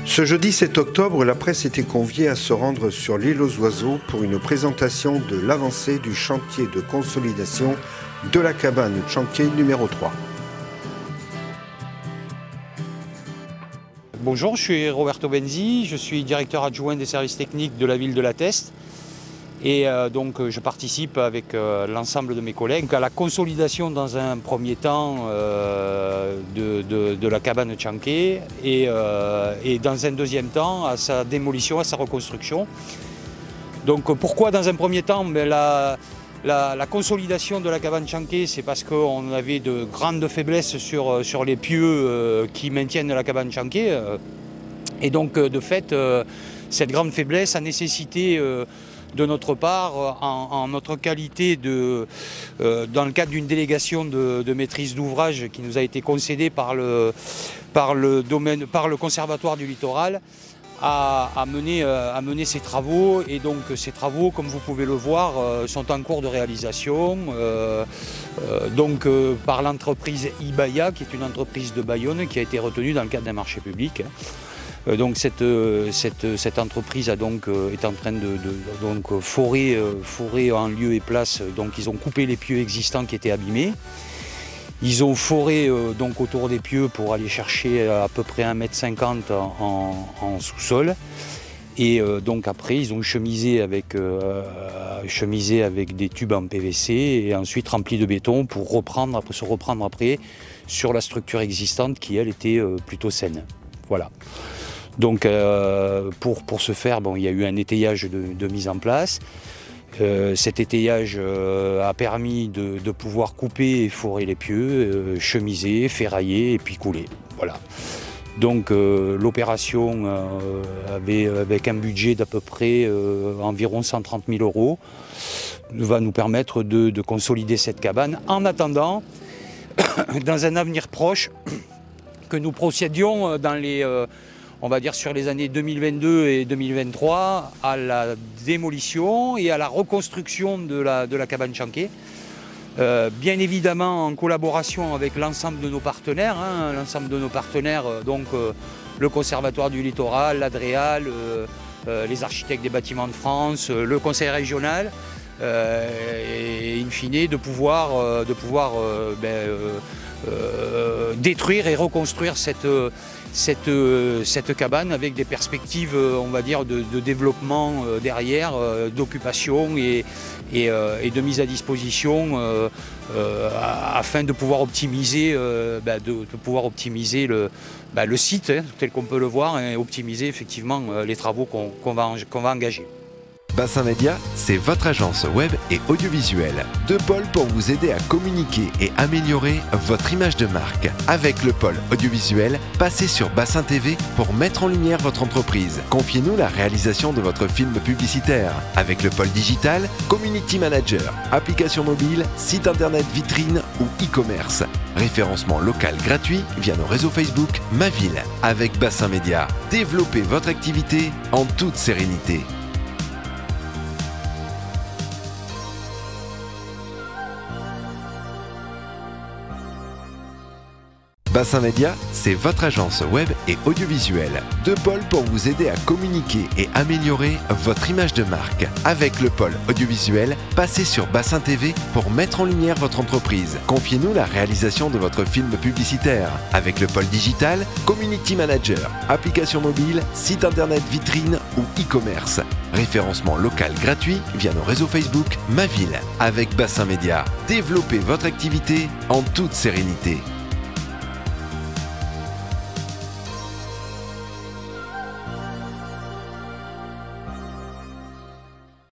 Ce jeudi 7 octobre, la presse était conviée à se rendre sur l'île aux oiseaux pour une présentation de l'avancée du chantier de consolidation de la cabane Tchanké numéro 3. Bonjour, je suis Roberto Benzi, je suis directeur adjoint des services techniques de la ville de La Teste. Et donc je participe avec l'ensemble de mes collègues à la consolidation dans un premier temps de la cabane Tchanké et dans un deuxième temps à sa démolition, à sa reconstruction. Donc pourquoi dans un premier temps la consolidation de la cabane Tchanké, c'est parce qu'on avait de grandes faiblesses sur les pieux qui maintiennent la cabane Tchanké. Et donc de fait, cette grande faiblesse a nécessité de notre part, en notre qualité dans le cadre d'une délégation de maîtrise d'ouvrage qui nous a été concédée par le Conservatoire du littoral, à mener ces travaux. Et donc ces travaux, comme vous pouvez le voir, sont en cours de réalisation par l'entreprise Ibaya, qui est une entreprise de Bayonne qui a été retenue dans le cadre d'un marché public. Donc cette entreprise est en train de forer en lieu et place. Donc ils ont coupé les pieux existants qui étaient abîmés. Ils ont foré autour des pieux pour aller chercher à peu près 1,50 m en sous-sol. Et donc après ils ont chemisé avec des tubes en PVC et ensuite rempli de béton pour se reprendre après sur la structure existante qui elle était plutôt saine. Voilà. Donc pour ce faire, il y a eu un étayage de mise en place. Cet étayage a permis de pouvoir couper et forer les pieux, chemiser, ferrailler et puis couler. Voilà. Donc l'opération avec un budget d'à peu près environ 130 000 € va nous permettre de consolider cette cabane en attendant, dans un avenir proche, que nous procédions on va dire sur les années 2022 et 2023 à la démolition et à la reconstruction de la cabane Tchanké. Bien évidemment en collaboration avec l'ensemble de nos partenaires, le Conservatoire du littoral, l'Adréal, les architectes des bâtiments de France, le conseil régional, et in fine de pouvoir détruire et reconstruire cette cabane avec des perspectives, on va dire, de développement derrière, d'occupation et de mise à disposition afin de pouvoir optimiser, le site tel qu'on peut le voir et optimiser effectivement les travaux qu'on va engager. Bassin Média, c'est votre agence web et audiovisuelle. Deux pôles pour vous aider à communiquer et améliorer votre image de marque. Avec le pôle audiovisuel, passez sur Bassin TV pour mettre en lumière votre entreprise. Confiez-nous la réalisation de votre film publicitaire. Avec le pôle digital, Community Manager, application mobile, site internet vitrine ou e-commerce. Référencement local gratuit via nos réseaux Facebook Ma Ville. Avec Bassin Média, développez votre activité en toute sérénité. Bassin Média, c'est votre agence web et audiovisuelle. Deux pôles pour vous aider à communiquer et améliorer votre image de marque. Avec le pôle audiovisuel, passez sur Bassin TV pour mettre en lumière votre entreprise. Confiez-nous la réalisation de votre film publicitaire. Avec le pôle digital, Community Manager, application mobile, site internet vitrine ou e-commerce. Référencement local gratuit via nos réseaux Facebook Ma Ville. Avec Bassin Média, développez votre activité en toute sérénité.